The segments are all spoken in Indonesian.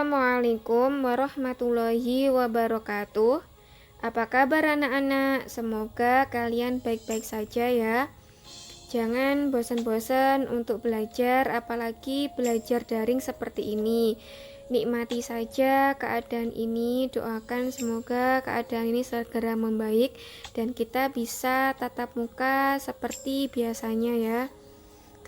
Assalamualaikum warahmatullahi wabarakatuh. Apa kabar anak-anak? Semoga kalian baik-baik saja ya. Jangan bosan-bosan untuk belajar, apalagi belajar daring seperti ini. Nikmati saja keadaan ini, doakan semoga keadaan ini segera membaik dan kita bisa tatap muka seperti biasanya ya.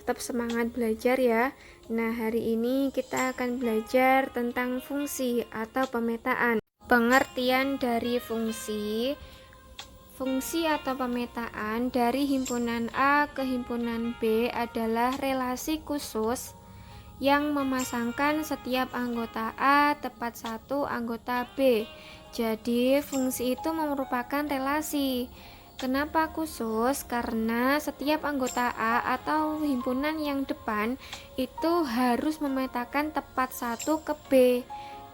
Tetap semangat belajar ya. Nah, hari ini kita akan belajar tentang fungsi atau pemetaan. Pengertian dari fungsi. Fungsi atau pemetaan dari himpunan A ke himpunan B adalah relasi khusus yang memasangkan setiap anggota A tepat satu anggota B. Jadi, fungsi itu merupakan relasi. Kenapa khusus? Karena setiap anggota A atau himpunan yang depan itu harus memetakan tepat satu ke B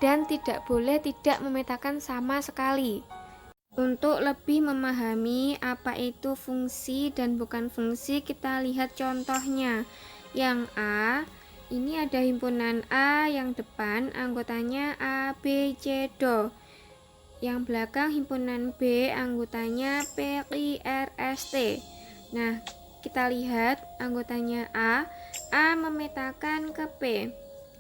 dan tidak boleh tidak memetakan sama sekali. Untuk lebih memahami apa itu fungsi dan bukan fungsi, kita lihat contohnya. Yang A, ini ada himpunan A yang depan anggotanya A, B, C, D. Yang belakang himpunan B anggotanya P, I, R, S, T. Nah, kita lihat anggotanya A memetakan ke P.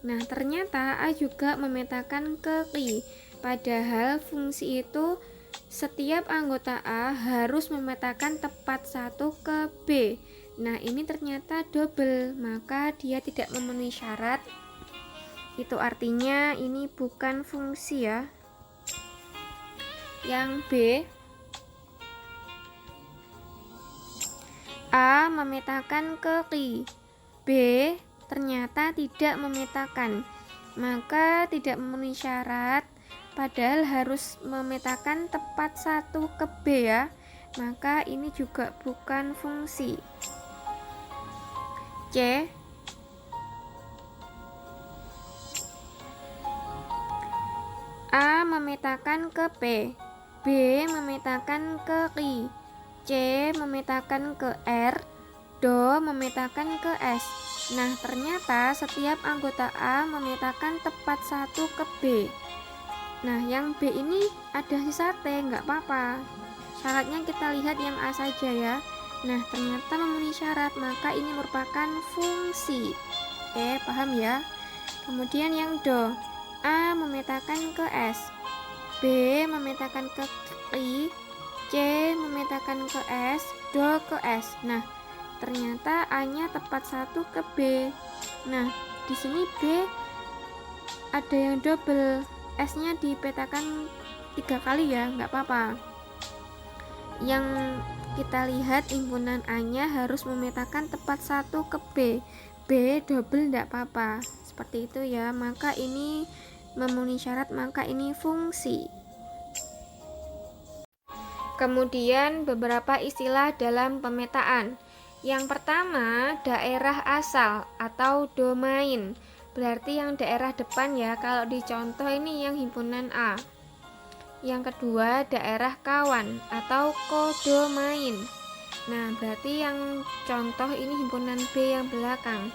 Nah, ternyata A juga memetakan ke I. Padahal fungsi itu setiap anggota A harus memetakan tepat satu ke B. Nah, ini ternyata double, maka dia tidak memenuhi syarat. Itu artinya ini bukan fungsi ya. Yang B, A memetakan ke I, B ternyata tidak memetakan, maka tidak memenuhi syarat, padahal harus memetakan tepat satu ke B ya, maka ini juga bukan fungsi. C, A memetakan ke P, B memetakan ke I, C memetakan ke R, D memetakan ke S. Nah, ternyata setiap anggota A memetakan tepat satu ke B. Nah, yang B ini ada sisa T, nggak apa-apa. Syaratnya kita lihat yang A saja ya. Nah, ternyata memenuhi syarat, maka ini merupakan fungsi. Paham ya? Kemudian yang D, A memetakan ke S, B memetakan ke I, C memetakan ke S, D ke S. Nah, ternyata A-nya tepat satu ke B. Nah, di sini B ada yang double, S-nya dipetakan 3 kali ya, nggak apa-apa. Yang kita lihat himpunan A-nya harus memetakan tepat satu ke B. B double nggak apa-apa. Seperti itu ya, maka ini memenuhi syarat, maka ini fungsi. Kemudian beberapa istilah dalam pemetaan. Yang pertama, daerah asal atau domain. Berarti yang daerah depan ya, kalau di contoh ini yang himpunan A. Yang kedua, daerah kawan atau kodomain. Nah, berarti yang contoh ini himpunan B yang belakang.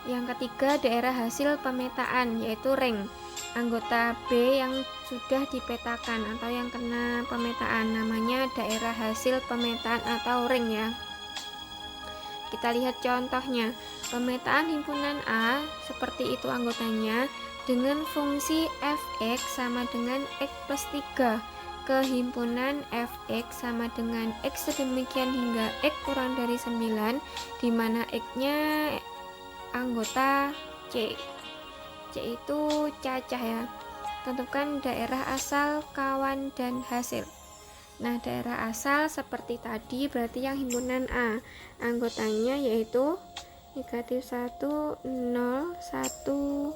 Yang ketiga, daerah hasil pemetaan, yaitu ring. Anggota B yang sudah dipetakan atau yang kena pemetaan, namanya daerah hasil pemetaan atau ring ya. Kita lihat contohnya. Pemetaan himpunan A seperti itu anggotanya, dengan fungsi fx sama dengan x plus 3 ke himpunan fx sama dengan x sedemikian hingga x kurang dari 9, dimana x-nya anggota C. C itu cacah ya. Tentukan daerah asal, kawan, dan hasil. Nah, daerah asal seperti tadi berarti yang himpunan A. Anggotanya yaitu negatif 1, 0, 1,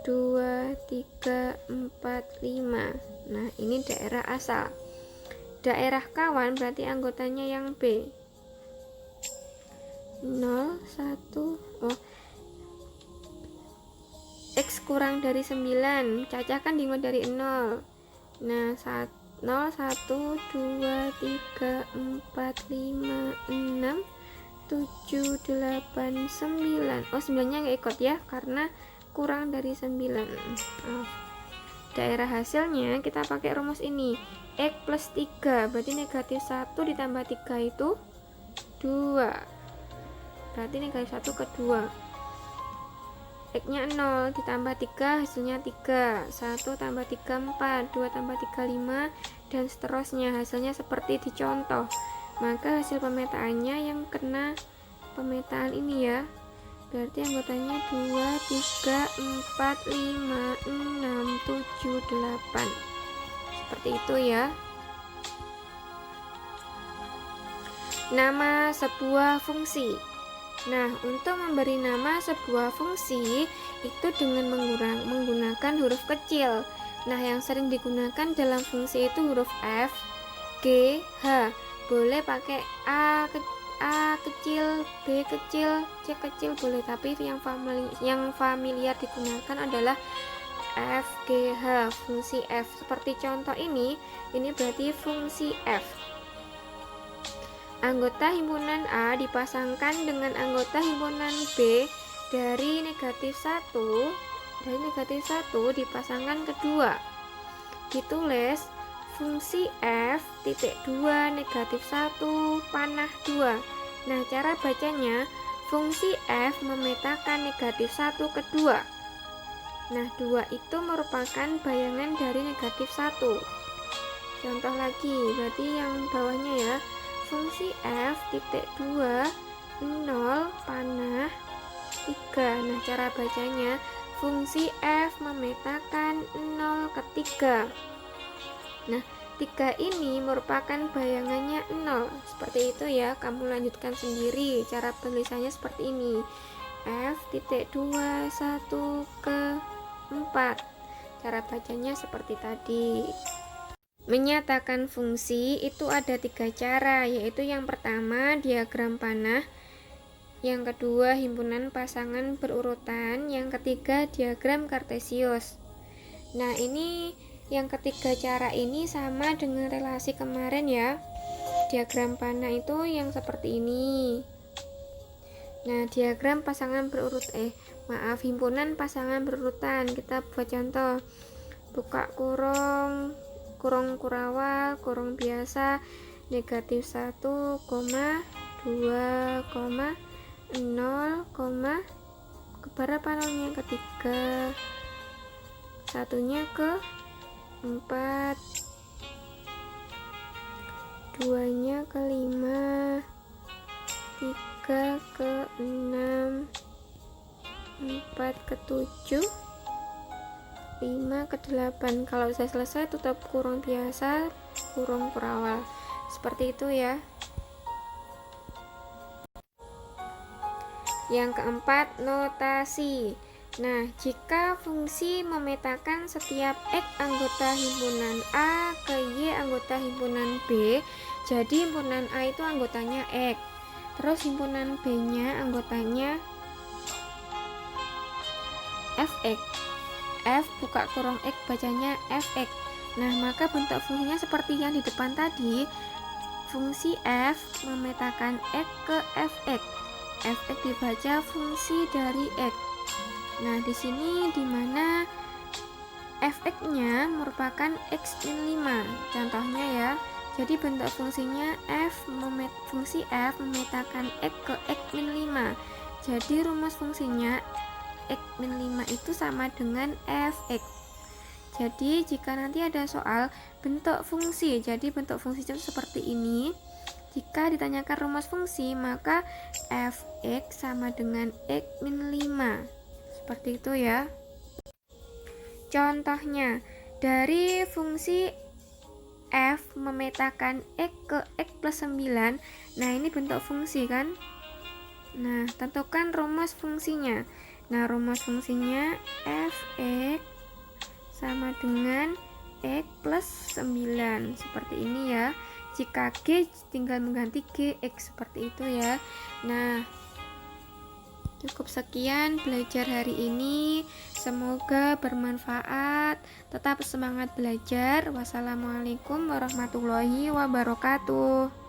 2, 3, 4, 5. Nah, ini daerah asal. Daerah kawan berarti anggotanya yang B. 0, 1, X kurang dari 9, cacahkan dimulai dari 0. Nah, 0, 1, 2, 3, 4, 5, 6, 7, 8, 9. 9-nya nggak ikut ya, karena kurang dari 9. Daerah hasilnya kita pakai rumus ini. X plus 3, berarti negatif 1 ditambah 3 itu 2. Berarti negatif 1 ke 2. X nya 0 ditambah 3 hasilnya 3. 1 tambah 3 4, 2 tambah 3 5, dan seterusnya. Hasilnya seperti di contoh. Maka hasil pemetaannya yang kena pemetaan ini ya. Berarti anggotanya 2, 3, 4, 5, 6, 7, 8. Seperti itu ya. Nama sebuah fungsi. Nah, untuk memberi nama sebuah fungsi itu dengan menggunakan huruf kecil. Nah, yang sering digunakan dalam fungsi itu huruf F, G, H. Boleh pakai A kecil, B kecil, C kecil boleh, tapi yang familiar digunakan adalah F, G, H, fungsi F. Seperti contoh ini berarti fungsi F. Anggota himpunan A dipasangkan dengan anggota himpunan B dari negatif 1 dipasangkan ke 2. Ditulis fungsi F titik 2 negatif 1 panah 2. Nah, cara bacanya fungsi F memetakan negatif 1 ke 2. Nah, 2 itu merupakan bayangan dari negatif 1. Contoh lagi, berarti yang bawahnya ya. Fungsi F titik 2 0 panah 3. Nah, cara bacanya fungsi F memetakan 0 ke 3. Nah, 3 ini merupakan bayangannya 0. Seperti itu ya, kamu lanjutkan sendiri. Cara tulisannya seperti ini. F titik 2 1 ke 4. Cara bacanya seperti tadi. Menyatakan fungsi itu ada 3 cara, yaitu yang pertama diagram panah, yang kedua himpunan pasangan berurutan, yang ketiga diagram kartesius. Nah, ini yang ketiga cara ini sama dengan relasi kemarin ya. Diagram panah itu yang seperti ini. Nah, diagram pasangan himpunan pasangan berurutan, kita buat contoh. Buka kurung kurawal, kurung biasa, negatif 1, 2, 0, keberapa nolnya? Ketiga, satunya ke 4, 2-nya ke 5, 3 ke 6, 4 ke 7, 5 ke 8. Kalau sudah selesai tutup kurung biasa, kurung kurawal. Seperti itu ya. Yang keempat, notasi. Nah, jika fungsi memetakan setiap X anggota himpunan A ke Y anggota himpunan B, jadi himpunan A itu anggotanya X, terus himpunan B nya anggotanya Fx. F buka kurung X bacanya Fx. Nah, maka bentuk fungsinya seperti yang di depan tadi. Fungsi F memetakan X ke Fx. Fx dibaca fungsi dari X. Nah, di sini dimana Fx-nya merupakan X min 5. Contohnya ya. Jadi bentuk fungsinya fungsi F memetakan X ke X min 5. Jadi rumus fungsinya X min 5 itu sama dengan Fx. Jadi jika nanti ada soal bentuk fungsi, jadi bentuk fungsi itu seperti ini. Jika ditanyakan rumus fungsi, maka Fx sama dengan X min 5. Seperti itu ya. Contohnya, dari fungsi F memetakan X ke X plus 9. Nah, ini bentuk fungsi kan. Nah, tentukan rumus fungsinya. Nah, rumus fungsinya Fx sama dengan X plus 9. Seperti ini ya. Jika G tinggal mengganti Gx, seperti itu ya. Nah, cukup sekian belajar hari ini. Semoga bermanfaat. Tetap semangat belajar. Wassalamualaikum warahmatullahi wabarakatuh.